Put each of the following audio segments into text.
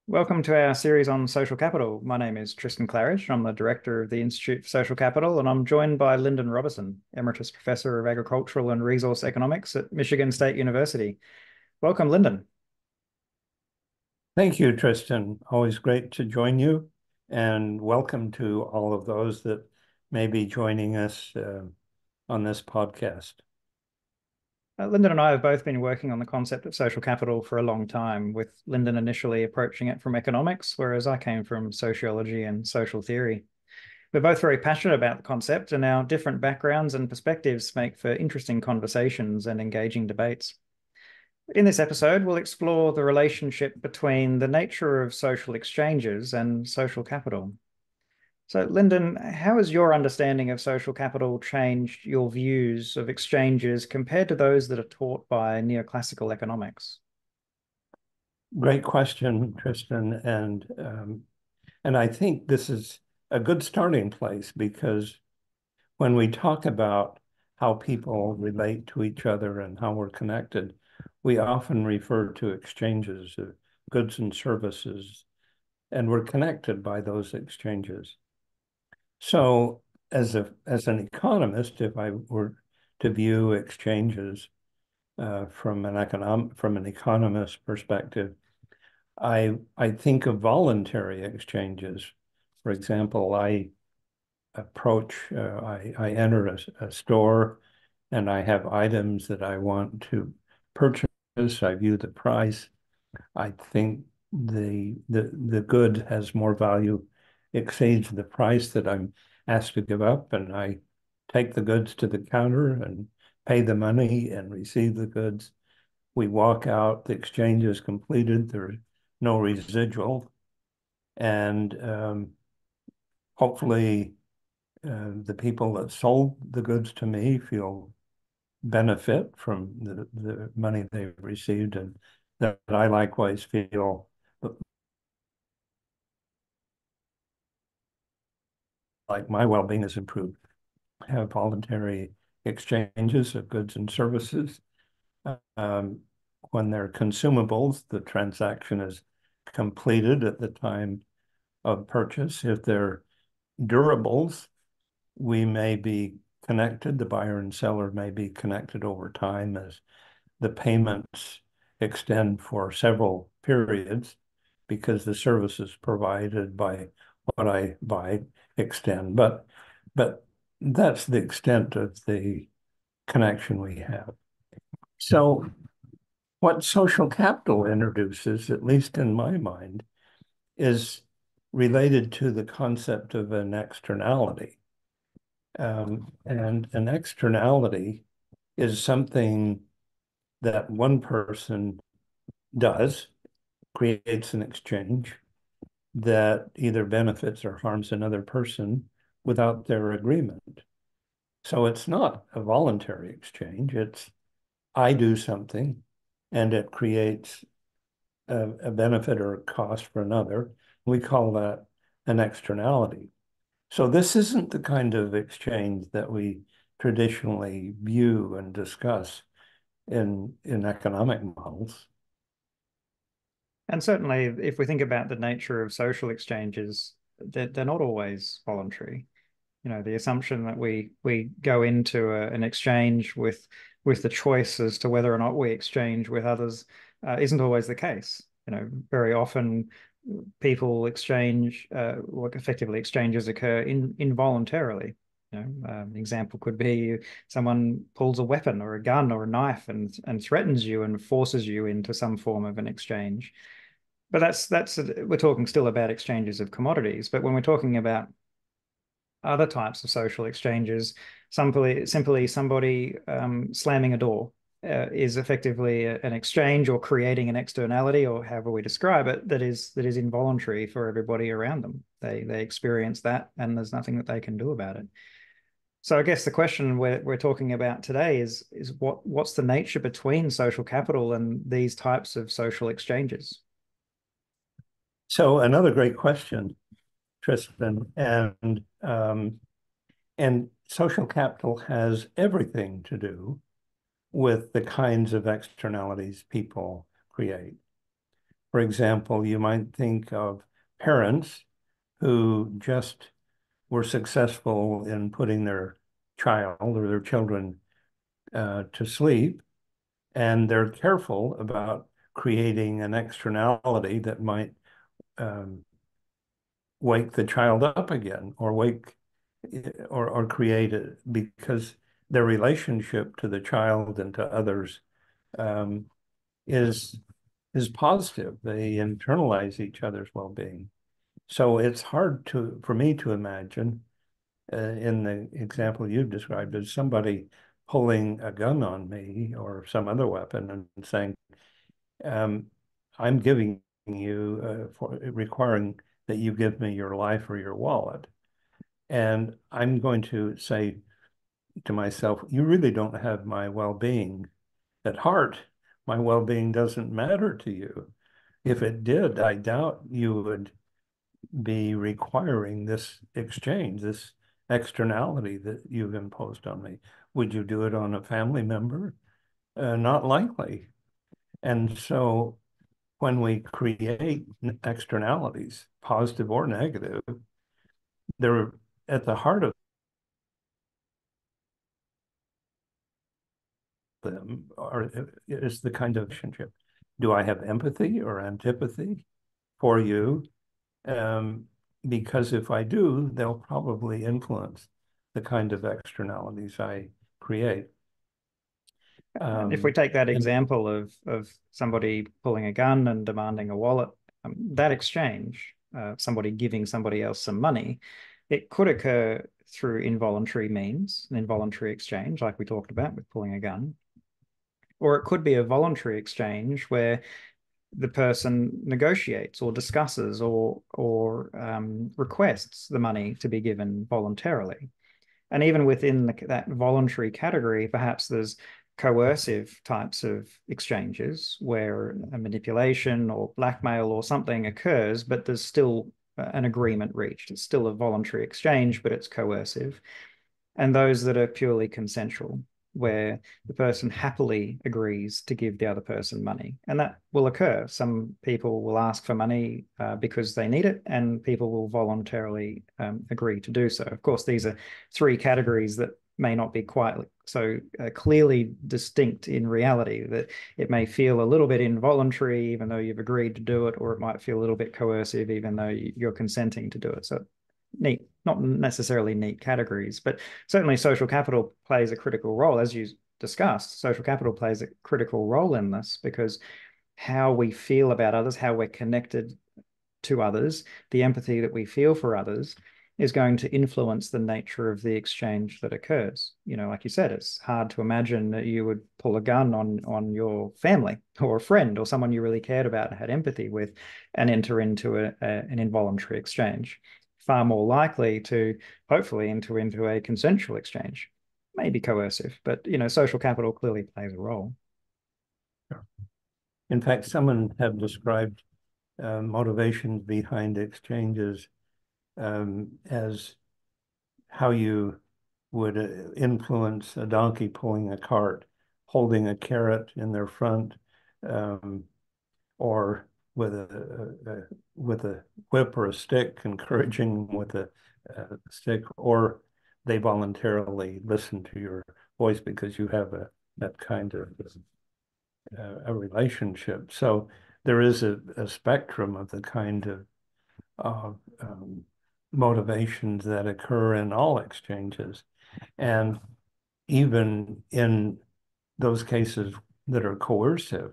Welcome to our series on social capital. My name is Tristan Claridge. I'm the director of the Institute for Social Capital, and I'm joined by Lyndon Robertson, Emeritus Professor of Agricultural and Resource Economics at Michigan State University. Welcome, Lyndon. Thank you, Tristan. Always great to join you, and welcome to all of those that may be joining us on this podcast. Lyndon and I have both been working on the concept of social capital for a long time, with Lyndon initially approaching it from economics, whereas I came from sociology and social theory. We're both very passionate about the concept, and our different backgrounds and perspectives make for interesting conversations and engaging debates. In this episode, we'll explore the relationship between the nature of social exchanges and social capital. So, Lyndon, how has your understanding of social capital changed your views of exchanges compared to those that are taught by neoclassical economics? Great question, Tristan, and I think this is a good starting place because when we talk about how people relate to each other and how we're connected, we often refer to exchanges of goods and services, and we're connected by those exchanges. So as an economist, if I were to view exchanges from an economist perspective, I think of voluntary exchanges. For example, I enter a store and I have items that I want to purchase. I view the price. I think the good has more value, exceeds the price that I'm asked to give up, and I take the goods to the counter and pay the money and receive the goods. We walk out, the exchange is completed, there's no residual, and hopefully the people that sold the goods to me feel benefit from the money they've received, and that I likewise feel like my well-being is improved. Have voluntary exchanges of goods and services. Um, when they're consumables, the transaction is completed at the time of purchase. If they're durables, we may be connected, the buyer and seller may be connected over time as the payments extend for several periods because the services provided by what I buy extend. But that's the extent of the connection we have. So what social capital introduces, at least in my mind, is related to the concept of an externality. And an externality is something that one person does, creates an exchange that either benefits or harms another person without their agreement. So it's not a voluntary exchange. It's I do something and it creates a benefit or a cost for another. We call that an externality. So this isn't the kind of exchange that we traditionally view and discuss in economic models. And certainly, if we think about the nature of social exchanges, they're not always voluntary. The assumption that we go into an exchange with the choice as to whether or not we exchange with others isn't always the case. Very often people exchange, what effectively exchanges occur involuntarily. An example could be someone pulls a weapon or a gun or a knife and threatens you and forces you into some form of an exchange. But that's we're talking still about exchanges of commodities. But when we're talking about other types of social exchanges, simply somebody slamming a door is effectively an exchange or creating an externality, or however we describe it, that is involuntary for everybody around them. They experience that, and there's nothing that they can do about it. So I guess the question we're talking about today is what's the nature between social capital and these types of social exchanges? So another great question, Tristan, and social capital has everything to do with the kinds of externalities people create. For example, you might think of parents who just were successful in putting their child or their children to sleep, and they're careful about creating an externality that might um, wake the child up again or create it, because their relationship to the child and to others um, is is positive. They internalize each other's well-being. So it's hard for me to imagine in the example you've described as somebody pulling a gun on me or some other weapon and saying, um, I'm giving you for requiring that you give me your life or your wallet. And I'm going to say to myself, you really don't have my well-being at heart. My well-being doesn't matter to you. If it did, I doubt you would be requiring this exchange, this externality that you've imposed on me. Would you do it on a family member? Not likely. And so when we create externalities, positive or negative, they're at the heart of them is the kind of relationship. Do I have empathy or antipathy for you? Um, because if I do, they'll probably influence the kind of externalities I create. And if we take that And example of somebody pulling a gun and demanding a wallet, that exchange, somebody giving somebody else some money, it could occur through involuntary means, an involuntary exchange, like we talked about with pulling a gun, or it could be a voluntary exchange where the person negotiates or discusses or requests the money to be given voluntarily. And even within that voluntary category, perhaps there's coercive types of exchanges where a manipulation or blackmail or something occurs, but there's still an agreement reached. It's still a voluntary exchange, but it's coercive. And those that are purely consensual, where the person happily agrees to give the other person money. And that will occur. Some people will ask for money because they need it, and people will voluntarily agree to do so. Of course, these are three categories that may not be quite so clearly distinct in reality, that it may feel a little bit involuntary even though you've agreed to do it, or it might feel a little bit coercive even though you're consenting to do it. So neat, not necessarily neat categories, but certainly social capital plays a critical role. As you discussed, social capital plays a critical role in this because how we feel about others, how we're connected to others, the empathy that we feel for others is going to influence the nature of the exchange that occurs. You know, like you said, it's hard to imagine that you would pull a gun on your family or a friend or someone you really cared about and had empathy with and enter into an involuntary exchange. Far more likely to hopefully enter into a consensual exchange. Maybe coercive, but you know, social capital clearly plays a role. in fact, someone have described motivations behind exchanges as how you would influence a donkey pulling a cart, holding a carrot in their front, um, or with a whip or a stick, encouraging with a stick, or they voluntarily listen to your voice because you have that kind of a relationship. So there is a spectrum of the kind of motivations that occur in all exchanges. And even in those cases that are coercive,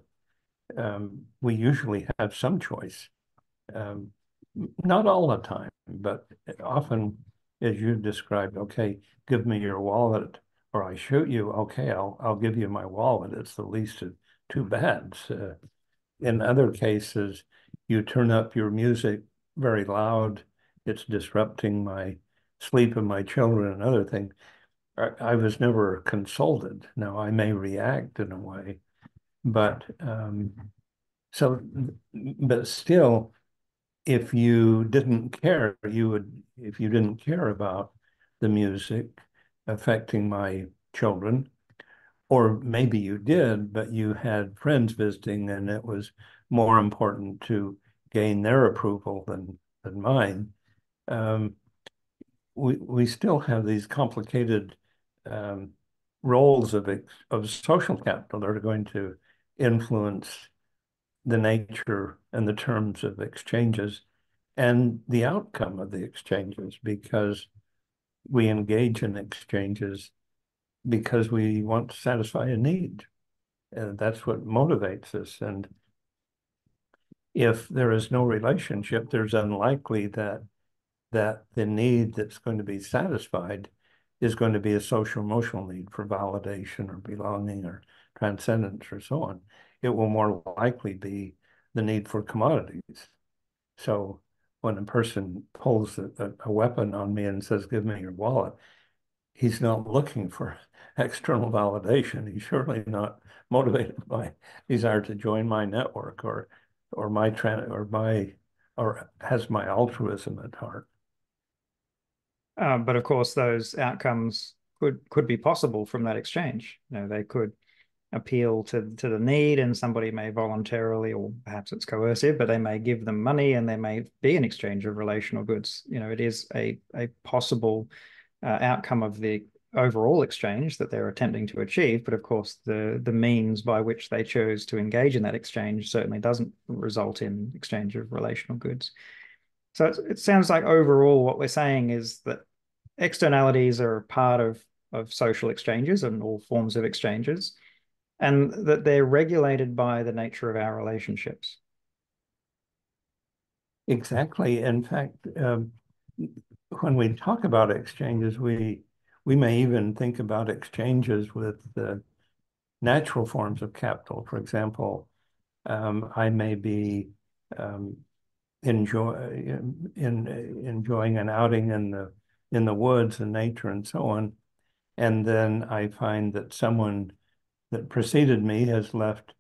we usually have some choice. Um, not all the time, but often, as you described, okay, give me your wallet or I shoot you. Okay, I'll give you my wallet. It's the least of two bads. In other cases, you turn up your music very loud. It's disrupting my sleep of my children and other things. I was never consulted. Now I may react in a way, but so, but still, if you didn't care, if you didn't care about the music affecting my children, or maybe you did, but you had friends visiting and it was more important to gain their approval than mine. Um, we still have these complicated um, roles of social capital that are going to influence the nature and the terms of exchanges and the outcome of the exchanges, because we engage in exchanges because we want to satisfy a need. And that's what motivates us. And if there is no relationship, there's unlikely that the need that's going to be satisfied is going to be a social emotional need for validation or belonging or transcendence or so on. It will more likely be the need for commodities. So when a person pulls a weapon on me and says, give me your wallet, he's not looking for external validation. He's surely not motivated by desire to join my network or my or has my altruism at heart. But of course, those outcomes could be possible from that exchange. They could appeal to the need, and somebody may voluntarily, or perhaps it's coercive, but they may give them money, and there may be an exchange of relational goods. It is a possible outcome of the overall exchange that they're attempting to achieve. But of course, the means by which they chose to engage in that exchange certainly doesn't result in exchange of relational goods. So it sounds like overall what we're saying is that externalities are part of social exchanges and all forms of exchanges, and that they're regulated by the nature of our relationships. Exactly. In fact, when we talk about exchanges, we may even think about exchanges with the natural forms of capital. For example, I may be enjoying an outing in the woods and nature and so on, and then I find that someone that preceded me has left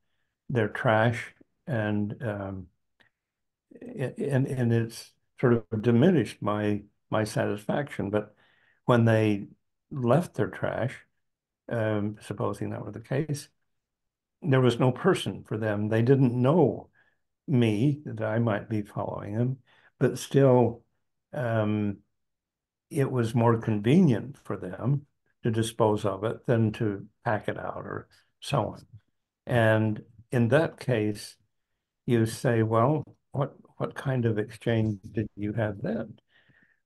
their trash and it's sort of diminished my satisfaction. But when they left their trash, supposing that were the case, there was no person for them. They didn't know me, that I might be following them, but still, it was more convenient for them to dispose of it than to pack it out or so on. And in that case, you say, well, what kind of exchange did you have then?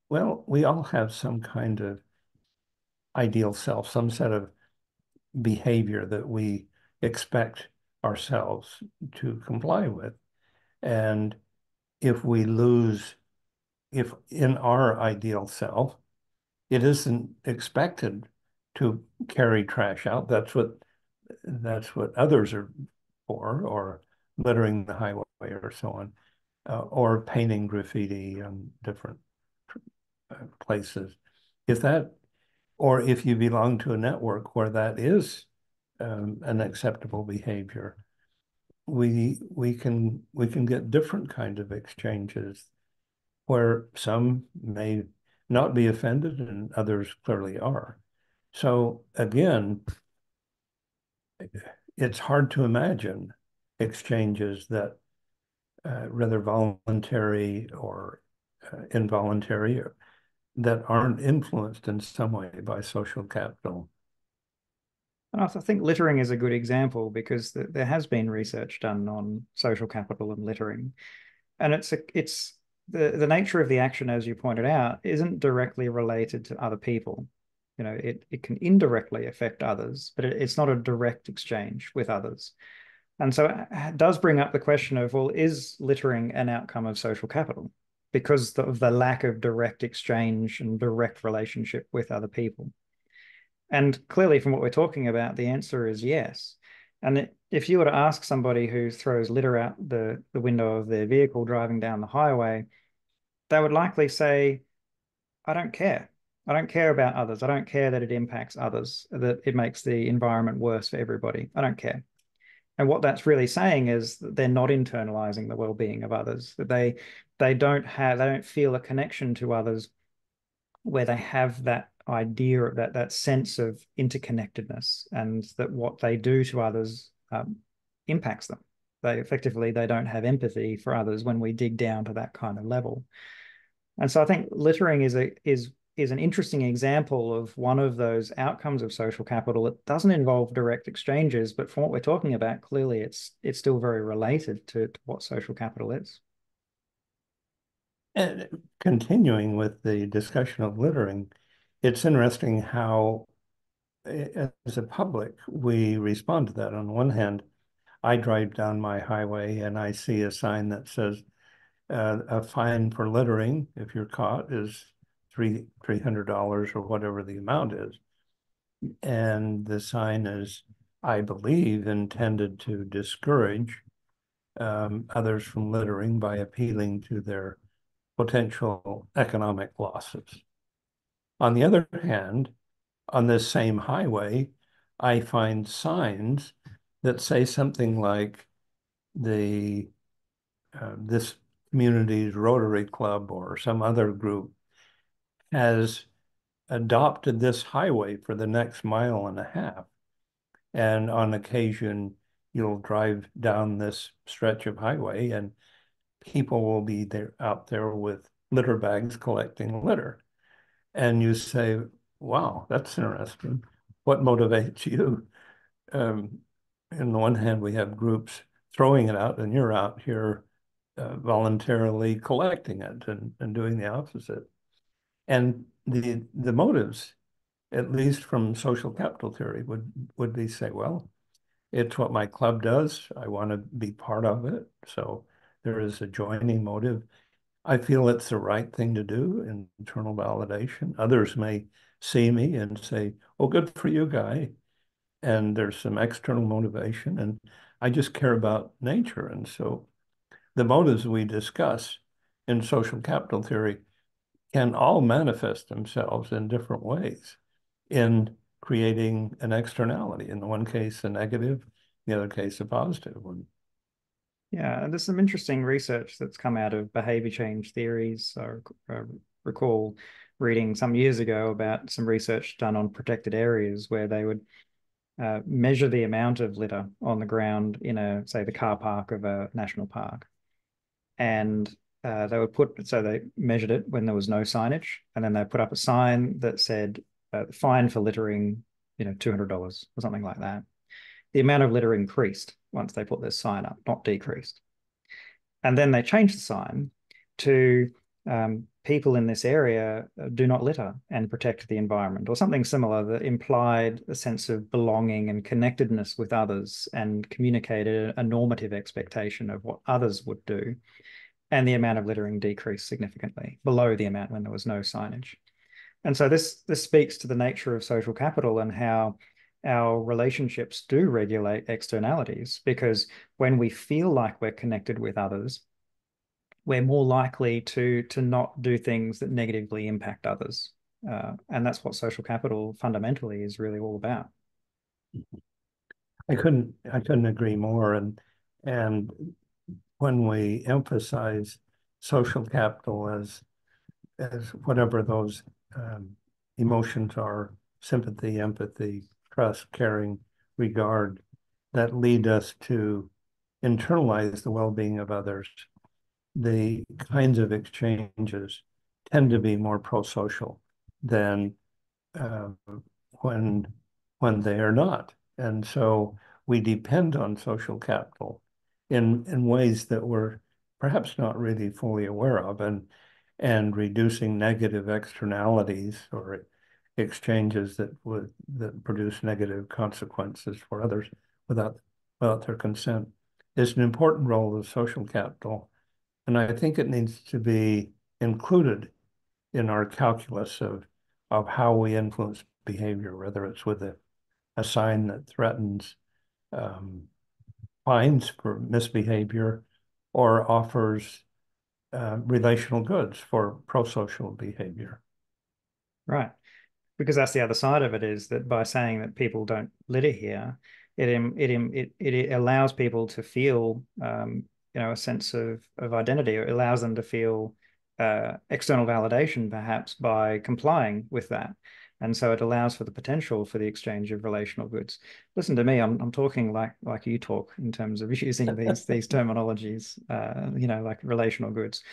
Well, we all have some kind of ideal self, some set of behavior that we expect ourselves to comply with. And if we lose, if in our ideal self, it isn't expected to carry trash out, that's what others are for, or littering the highway or so on, or painting graffiti on different places. If that, or if you belong to a network where that is an acceptable behavior, we can get different kind of exchanges where some may not be offended and others clearly are. So again, it's hard to imagine exchanges that rather voluntary or involuntary, that aren't influenced in some way by social capital. And I think littering is a good example because there has been research done on social capital and littering, and it's the nature of the action, as you pointed out, isn't directly related to other people. It can indirectly affect others, but it's not a direct exchange with others. And so it does bring up the question of, well, is littering an outcome of social capital because of the lack of direct exchange and direct relationship with other people? And clearly, from what we're talking about, the answer is yes. And if you were to ask somebody who throws litter out the window of their vehicle driving down the highway, they would likely say, I don't care. I don't care about others. I don't care that it impacts others, that it makes the environment worse for everybody. I don't care. And what that's really saying is that they're not internalizing the well-being of others, that they don't feel a connection to others where they have that idea of that sense of interconnectedness, and that what they do to others impacts them, They don't have empathy for others when we dig down to that kind of level. And so I think littering is an interesting example of one of those outcomes of social capital. It doesn't involve direct exchanges, but from what we're talking about, clearly it's still very related to what social capital is. And continuing with the discussion of littering, it's interesting how, as a public, we respond to that. On one hand, I drive down my highway and I see a sign that says a fine for littering, if you're caught, is $300 or whatever the amount is. And the sign is, I believe, intended to discourage others from littering by appealing to their potential economic losses. On the other hand, on this same highway, I find signs that say something like the this community's Rotary Club or some other group has adopted this highway for the next mile and a half. And on occasion, you'll drive down this stretch of highway and people will be out there with litter bags collecting litter. And you say, wow, that's interesting. What motivates you? On the one hand, we have groups throwing it out, and you're out here voluntarily collecting it and doing the opposite. And the motives, at least from social capital theory, would be say, well, it's what my club does. I want to be part of it. So there is a joining motive. I feel it's the right thing to do in internal validation. Others may see me and say, oh, good for you, guy. And there's some external motivation. And I just care about nature. And so the motives we discuss in social capital theory can all manifest themselves in different ways in creating an externality. In the one case, a negative, in the other case, a positive one. Yeah, and there's some interesting research that's come out of behavior change theories. I recall reading some years ago about some research done on protected areas where they would measure the amount of litter on the ground in say, the car park of a national park. And so they measured it when there was no signage, and then they put up a sign that said, fine for littering, $200 or something like that. The amount of litter increased once they put this sign up, not decreased. And then they changed the sign to people in this area do not litter and protect the environment, or something similar that implied a sense of belonging and connectedness with others and communicated a normative expectation of what others would do. And the amount of littering decreased significantly below the amount when there was no signage. And so this speaks to the nature of social capital and how our relationships do regulate externalities, because when we feel like we're connected with others, we're more likely to not do things that negatively impact others. And that's what social capital fundamentally is really all about. I couldn't agree more. And when we emphasize social capital as whatever those emotions are, sympathy, empathy, trust, caring, regard, that lead us to internalize the well-being of others, the kinds of exchanges tend to be more pro-social than uh, when they are not. And so we depend on social capital in ways that we're perhaps not really fully aware of, and reducing negative externalities or exchanges that produce negative consequences for others without their consent is an important role of social capital. And I think it needs to be included in our calculus of how we influence behavior, whether it's with a sign that threatens fines for misbehavior or offers relational goods for pro-social behavior. Right. Because that's the other side of it, is that by saying that people don't litter here, it allows people to feel a sense of identity. It allows them to feel external validation, perhaps, by complying with that. And so it allows for the potential for the exchange of relational goods. Listen to me, I'm talking like you talk in terms of using these terminologies, like relational goods.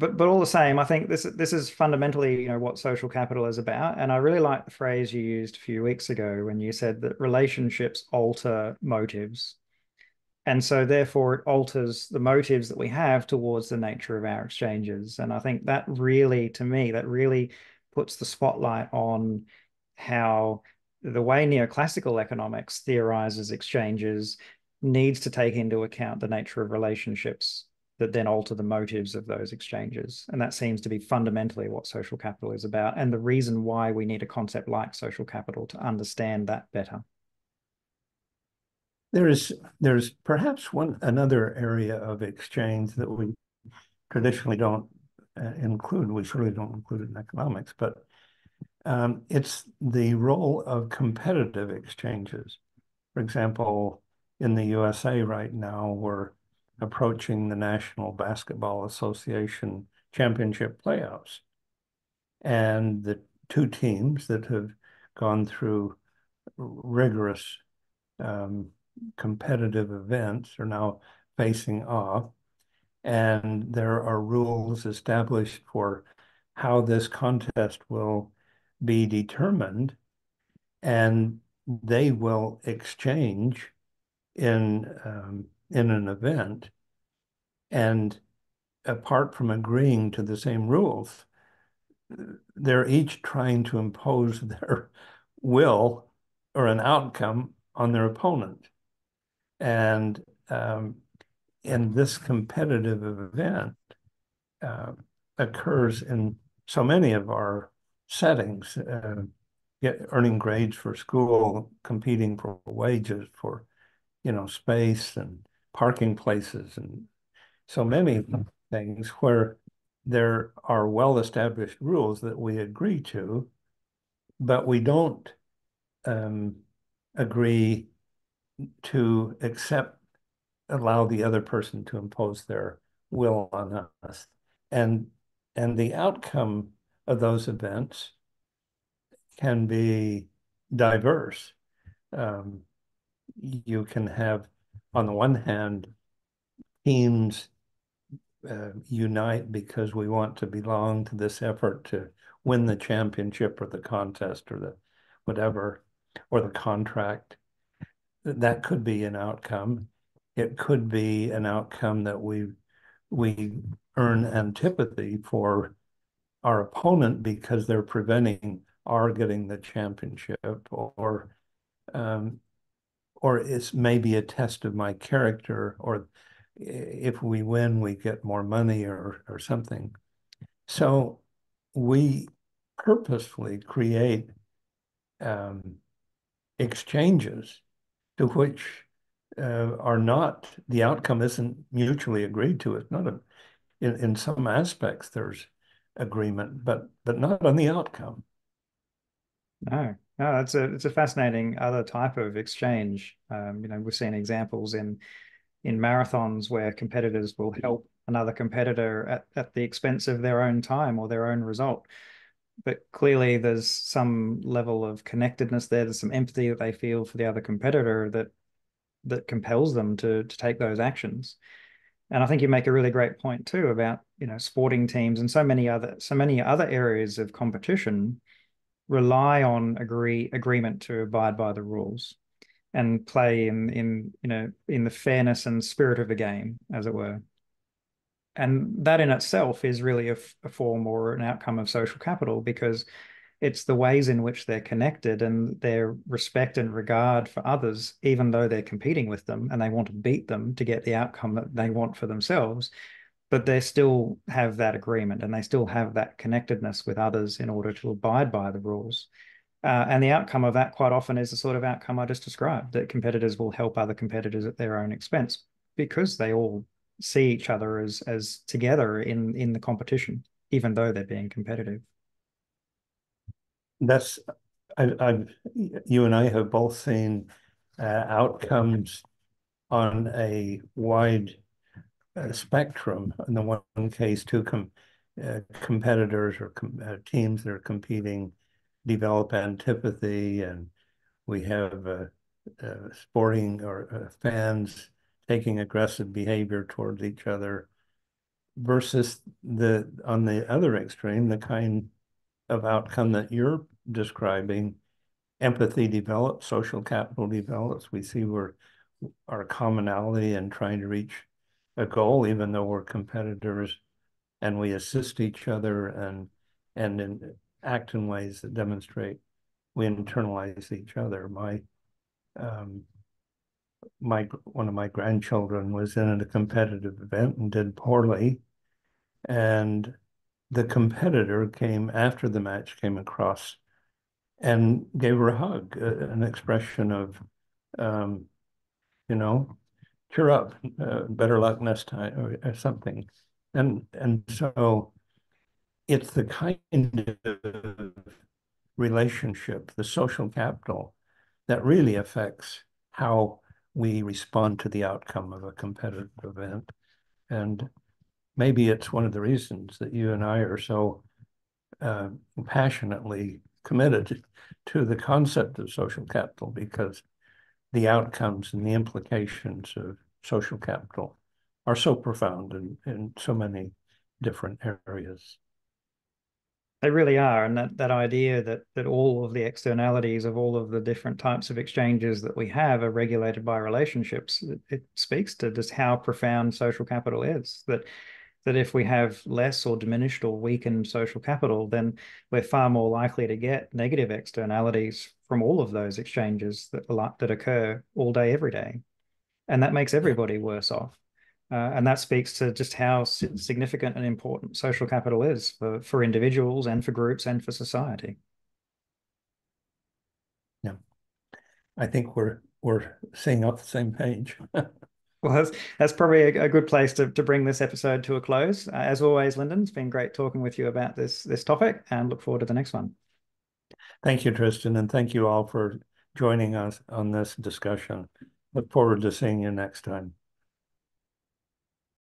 But all the same, I think this is fundamentally, what social capital is about. And I really like the phrase you used a few weeks ago when you said that relationships alter motives. And so therefore it alters the motives that we have towards the nature of our exchanges. And I think that really, to me, that really puts the spotlight on how the way neoclassical economics theorizes exchanges needs to take into account the nature of relationships that then alter the motives of those exchanges. And that seems to be fundamentally what social capital is about, and the reason why we need a concept like social capital to understand that better. There's perhaps another area of exchange that we traditionally don't include. We surely don't include it in economics, but it's the role of competitive exchanges. For example, in the USA right now, we're approaching the National Basketball Association championship playoffs. And the two teams that have gone through rigorous competitive events are now facing off. And there are rules established for how this contest will be determined. And they will exchange in an event, and apart from agreeing to the same rules, they're each trying to impose their will or an outcome on their opponent. And in this competitive event occurs in so many of our settings, earning grades for school, competing for wages, for space and parking places, and so many things where there are well-established rules that we agree to, but we don't agree to allow the other person to impose their will on us. And the outcome of those events can be diverse. You can have, on the one hand, teams unite because we want to belong to this effort to win the championship or the contest or the whatever, or the contract. That could be an outcome. It could be an outcome that we earn antipathy for our opponent because they're preventing our getting the championship, or it's maybe a test of my character, or if we win, we get more money or something. So we purposefully create exchanges to which are not, the outcome isn't mutually agreed to. It's not in some aspects there's agreement, but not on the outcome. No, it's a fascinating other type of exchange. We've seen examples in marathons where competitors will help another competitor at the expense of their own time or their own result. But clearly there's some level of connectedness there. There's some empathy that they feel for the other competitor that compels them to take those actions. And I think you make a really great point too about, sporting teams and so many other areas of competition rely on agreement to abide by the rules and play in the fairness and spirit of the game, as it were. And that in itself is really a form or an outcome of social capital, because it's the ways in which they're connected and their respect and regard for others, even though they're competing with them and they want to beat them to get the outcome that they want for themselves. But they still have that agreement and they still have that connectedness with others in order to abide by the rules. And the outcome of that quite often is the sort of outcome I just described, that competitors will help other competitors at their own expense because they all see each other as together in the competition, even though they're being competitive. That's you and I have both seen outcomes on a wide spectrum. In the one case, two competitors or teams that are competing develop antipathy, and we have sporting or fans taking aggressive behavior towards each other, versus on the other extreme, the kind of outcome that you're describing. Empathy develops, social capital develops. We see where our commonality in trying to reach a goal, even though we're competitors, and we assist each other and act in ways that demonstrate we internalize each other. Um, one of my grandchildren was in a competitive event and did poorly, and the competitor came after the match, came across and gave her a hug, an expression of, um, you know, cheer up, better luck next time, or something. And so it's the kind of relationship, the social capital, that really affects how we respond to the outcome of a competitive event. And maybe it's one of the reasons that you and I are so passionately committed to the concept of social capital, because the outcomes and the implications of social capital are so profound in so many different areas. They really are. And that idea that all of the externalities of all of the different types of exchanges that we have are regulated by relationships, it speaks to just how profound social capital is. That if we have less or diminished or weakened social capital, then we're far more likely to get negative externalities from all of those exchanges that occur all day, every day. And that makes Yeah. everybody worse off. And that speaks to just how significant and important social capital is for individuals and for groups and for society. Yeah. I think we're seeing off the same page. Well, that's probably a good place to bring this episode to a close. As always, Lyndon, it's been great talking with you about this topic, and look forward to the next one. Thank you, Tristan, and thank you all for joining us on this discussion. Look forward to seeing you next time.